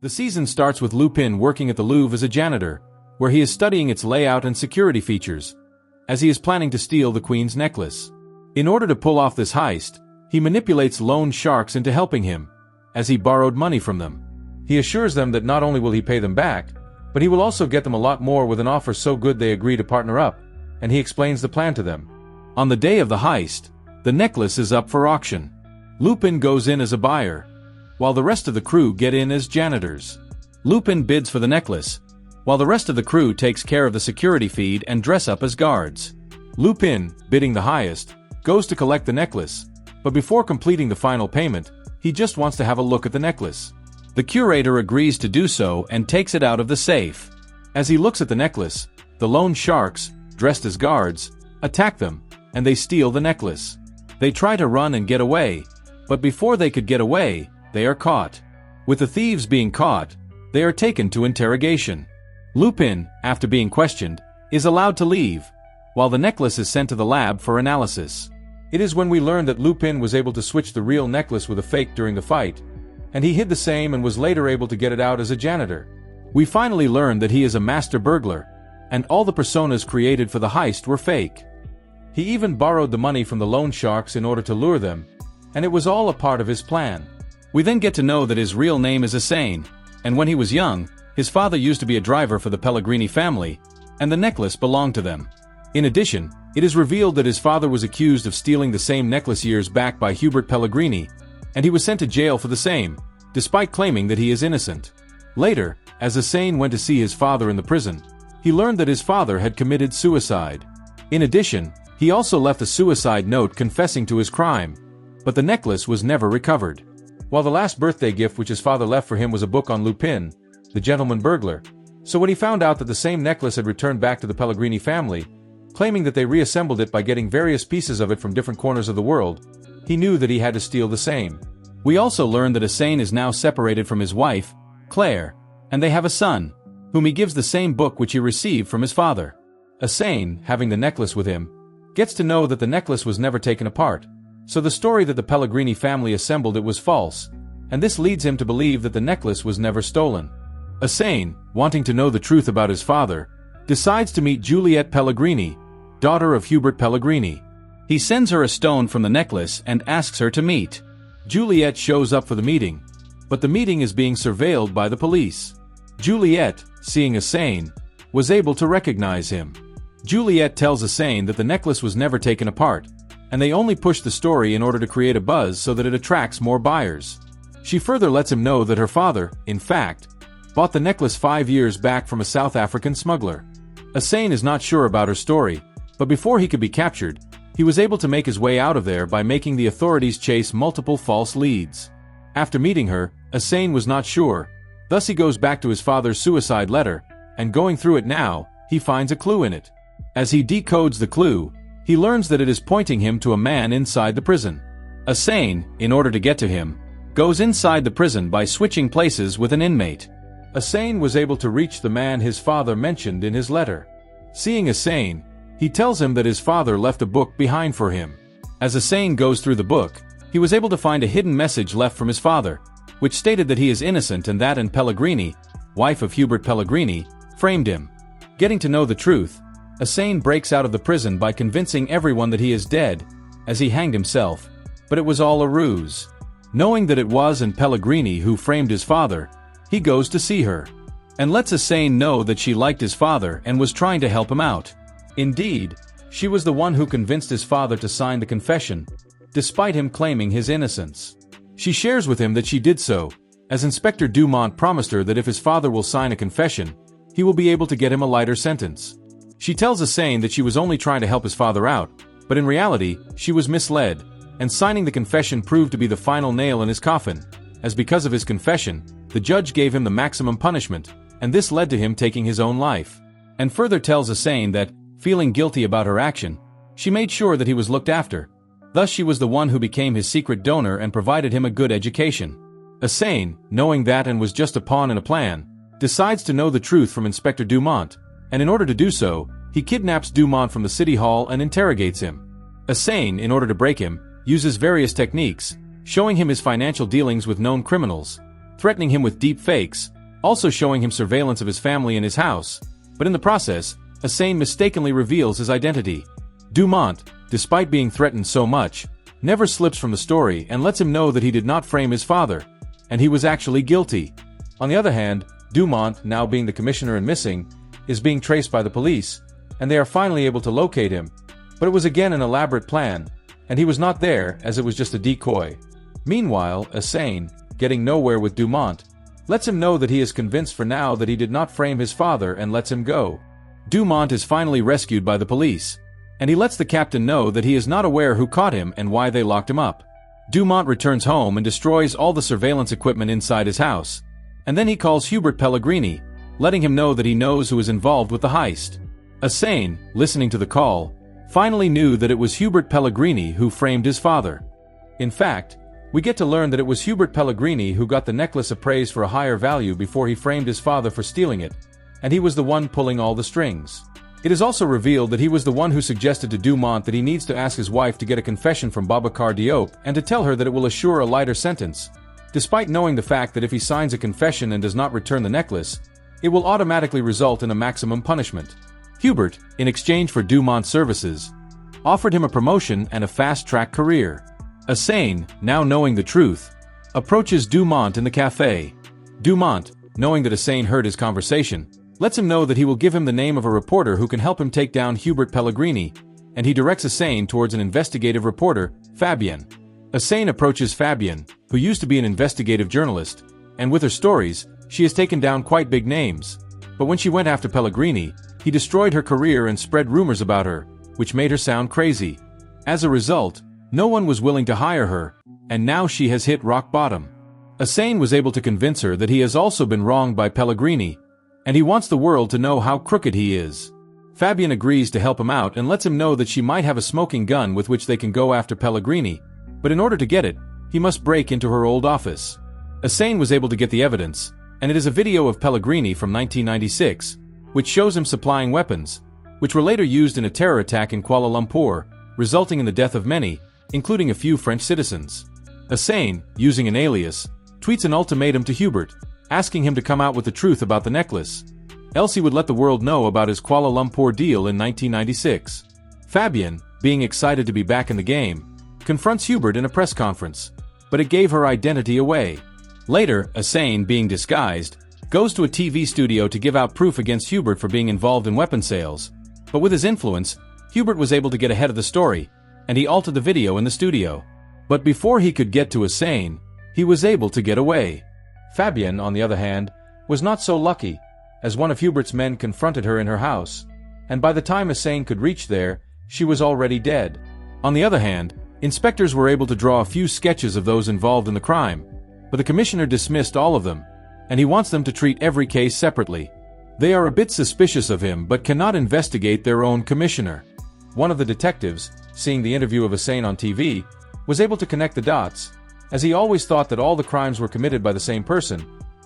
The season starts with Lupin working at the Louvre as a janitor, where he is studying its layout and security features, as he is planning to steal the Queen's necklace. In order to pull off this heist, he manipulates loan sharks into helping him, as he borrowed money from them. He assures them that not only will he pay them back, but he will also get them a lot more with an offer so good they agree to partner up, and he explains the plan to them. On the day of the heist, the necklace is up for auction. Lupin goes in as a buyer, while the rest of the crew get in as janitors. Lupin bids for the necklace, while the rest of the crew takes care of the security feed and dress up as guards. Lupin, bidding the highest, goes to collect the necklace, but before completing the final payment, he just wants to have a look at the necklace. The curator agrees to do so and takes it out of the safe. As he looks at the necklace, the loan sharks, dressed as guards, attack them, and they steal the necklace. They try to run and get away, but before they could get away, they are caught. With the thieves being caught, they are taken to interrogation. Lupin, after being questioned, is allowed to leave, while the necklace is sent to the lab for analysis. It is when we learn that Lupin was able to switch the real necklace with a fake during the fight, and he hid the same and was later able to get it out as a janitor. We finally learn that he is a master burglar, and all the personas created for the heist were fake. He even borrowed the money from the loan sharks in order to lure them, and it was all a part of his plan. We then get to know that his real name is Asane, and when he was young, his father used to be a driver for the Pellegrini family, and the necklace belonged to them. In addition, it is revealed that his father was accused of stealing the same necklace years back by Hubert Pellegrini, and he was sent to jail for the same, despite claiming that he is innocent. Later, as Asane went to see his father in the prison, he learned that his father had committed suicide. In addition, he also left a suicide note confessing to his crime, but the necklace was never recovered. While the last birthday gift which his father left for him was a book on Lupin, the gentleman burglar, so when he found out that the same necklace had returned back to the Pellegrini family, claiming that they reassembled it by getting various pieces of it from different corners of the world, he knew that he had to steal the same. We also learn that Asane is now separated from his wife, Claire, and they have a son, whom he gives the same book which he received from his father. Asane, having the necklace with him, gets to know that the necklace was never taken apart, so the story that the Pellegrini family assembled it was false, and this leads him to believe that the necklace was never stolen. Asane, wanting to know the truth about his father, decides to meet Juliette Pellegrini, daughter of Hubert Pellegrini. He sends her a stone from the necklace and asks her to meet. Juliette shows up for the meeting, but the meeting is being surveilled by the police. Juliette, seeing Asane, was able to recognize him. Juliette tells Asane that the necklace was never taken apart, and they only push the story in order to create a buzz so that it attracts more buyers. She further lets him know that her father, in fact, bought the necklace 5 years back from a South African smuggler. Asane is not sure about her story, but before he could be captured, he was able to make his way out of there by making the authorities chase multiple false leads. After meeting her, Asane was not sure, thus he goes back to his father's suicide letter, and going through it now, he finds a clue in it. As he decodes the clue, he learns that it is pointing him to a man inside the prison. Asane, in order to get to him, goes inside the prison by switching places with an inmate. Asane was able to reach the man his father mentioned in his letter. Seeing Asane, he tells him that his father left a book behind for him. As Asane goes through the book, he was able to find a hidden message left from his father, which stated that he is innocent and that Pellegrini, wife of Hubert Pellegrini, framed him. Getting to know the truth, Asane breaks out of the prison by convincing everyone that he is dead, as he hanged himself, but it was all a ruse. Knowing that it was Pellegrini who framed his father, he goes to see her, and lets Asane know that she liked his father and was trying to help him out. Indeed, she was the one who convinced his father to sign the confession, despite him claiming his innocence. She shares with him that she did so, as Inspector Dumont promised her that if his father will sign a confession, he will be able to get him a lighter sentence. She tells Asane that she was only trying to help his father out, but in reality, she was misled, and signing the confession proved to be the final nail in his coffin, as because of his confession, the judge gave him the maximum punishment, and this led to him taking his own life. And further tells Asane that, feeling guilty about her action, she made sure that he was looked after. Thus she was the one who became his secret donor and provided him a good education. Asane, knowing that and was just a pawn in a plan, decides to know the truth from Inspector Dumont, and in order to do so, he kidnaps Dumont from the city hall and interrogates him. Asane, in order to break him, uses various techniques, showing him his financial dealings with known criminals. threatening him with deep fakes, also showing him surveillance of his family and his house, but in the process, Hussein mistakenly reveals his identity. Dumont, despite being threatened so much, never slips from the story and lets him know that he did not frame his father, and he was actually guilty. On the other hand, Dumont, now being the commissioner and missing, is being traced by the police, and they are finally able to locate him, but it was again an elaborate plan, and he was not there as it was just a decoy. Meanwhile, Hussein, getting nowhere with Dumont, lets him know that he is convinced for now that he did not frame his father and lets him go. Dumont is finally rescued by the police, and he lets the captain know that he is not aware who caught him and why they locked him up. Dumont returns home and destroys all the surveillance equipment inside his house, and then he calls Hubert Pellegrini, letting him know that he knows who is involved with the heist. Hussein, listening to the call, finally knew that it was Hubert Pellegrini who framed his father. In fact, we get to learn that it was Hubert Pellegrini who got the necklace appraised for a higher value before he framed his father for stealing it, and he was the one pulling all the strings. It is also revealed that he was the one who suggested to Dumont that he needs to ask his wife to get a confession from Babacar Diop and to tell her that it will assure a lighter sentence, despite knowing the fact that if he signs a confession and does not return the necklace, it will automatically result in a maximum punishment. Hubert, in exchange for Dumont's services, offered him a promotion and a fast-track career. Hussein, now knowing the truth, approaches Dumont in the cafe. Dumont, knowing that Hussein heard his conversation, lets him know that he will give him the name of a reporter who can help him take down Hubert Pellegrini, and he directs Hussein towards an investigative reporter, Fabienne. Hussein approaches Fabienne, who used to be an investigative journalist, and with her stories, she has taken down quite big names. But when she went after Pellegrini, he destroyed her career and spread rumors about her, which made her sound crazy. As a result, no one was willing to hire her, and now she has hit rock bottom. Hussein was able to convince her that he has also been wronged by Pellegrini, and he wants the world to know how crooked he is. Fabienne agrees to help him out and lets him know that she might have a smoking gun with which they can go after Pellegrini, but in order to get it, he must break into her old office. Hussein was able to get the evidence, and it is a video of Pellegrini from 1996, which shows him supplying weapons, which were later used in a terror attack in Kuala Lumpur, resulting in the death of many, including a few French citizens. Hussein, using an alias, tweets an ultimatum to Hubert, asking him to come out with the truth about the necklace, else he would let the world know about his Kuala Lumpur deal in 1996. Fabienne, being excited to be back in the game, confronts Hubert in a press conference, but it gave her identity away. Later, Hussein, being disguised, goes to a TV studio to give out proof against Hubert for being involved in weapon sales, but with his influence, Hubert was able to get ahead of the story, and he altered the video in the studio. But before he could get to Hussein, he was able to get away. Fabienne, on the other hand, was not so lucky, as one of Hubert's men confronted her in her house, and by the time Hussein could reach there, she was already dead. On the other hand, inspectors were able to draw a few sketches of those involved in the crime, but the commissioner dismissed all of them, and he wants them to treat every case separately. They are a bit suspicious of him but cannot investigate their own commissioner. One of the detectives, seeing the interview of Hussein on TV, was able to connect the dots, as he always thought that all the crimes were committed by the same person,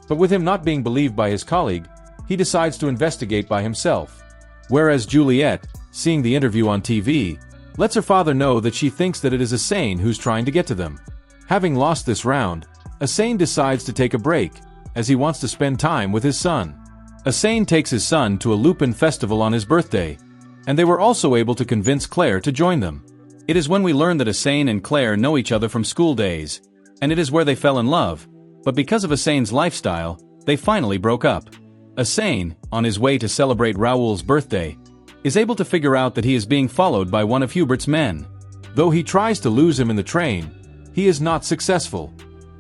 but with him not being believed by his colleague, he decides to investigate by himself. Whereas Juliet, seeing the interview on TV, lets her father know that she thinks that it is Hussein who's trying to get to them. Having lost this round, Hussein decides to take a break, as he wants to spend time with his son. Hussein takes his son to a Lupin festival on his birthday, and they were also able to convince Claire to join them. It is when we learn that Hussein and Claire know each other from school days, and it is where they fell in love, but because of Hussein's lifestyle, they finally broke up. Hussein, on his way to celebrate Raoul's birthday, is able to figure out that he is being followed by one of Hubert's men. Though he tries to lose him in the train, he is not successful.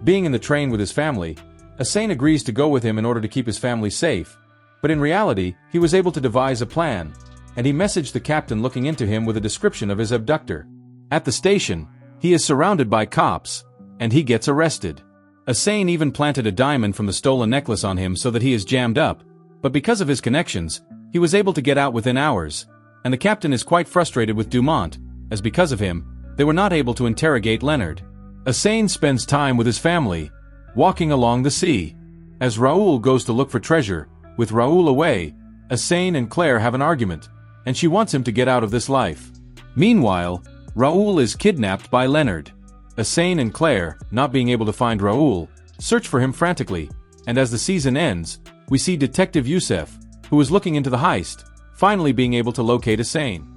Being in the train with his family, Hussein agrees to go with him in order to keep his family safe, but in reality, he was able to devise a plan, and he messaged the captain looking into him with a description of his abductor. At the station, he is surrounded by cops, and he gets arrested. Hussein even planted a diamond from the stolen necklace on him so that he is jammed up, but because of his connections, he was able to get out within hours, and the captain is quite frustrated with Dumont, as because of him, they were not able to interrogate Leonard. Hussein spends time with his family, walking along the sea. As Raoul goes to look for treasure, with Raoul away, Hussein and Claire have an argument, and she wants him to get out of this life. Meanwhile, Raoul is kidnapped by Leonard. Hussein and Claire, not being able to find Raoul, search for him frantically, and as the season ends, we see Detective Youssef, who is looking into the heist, finally being able to locate Hussein.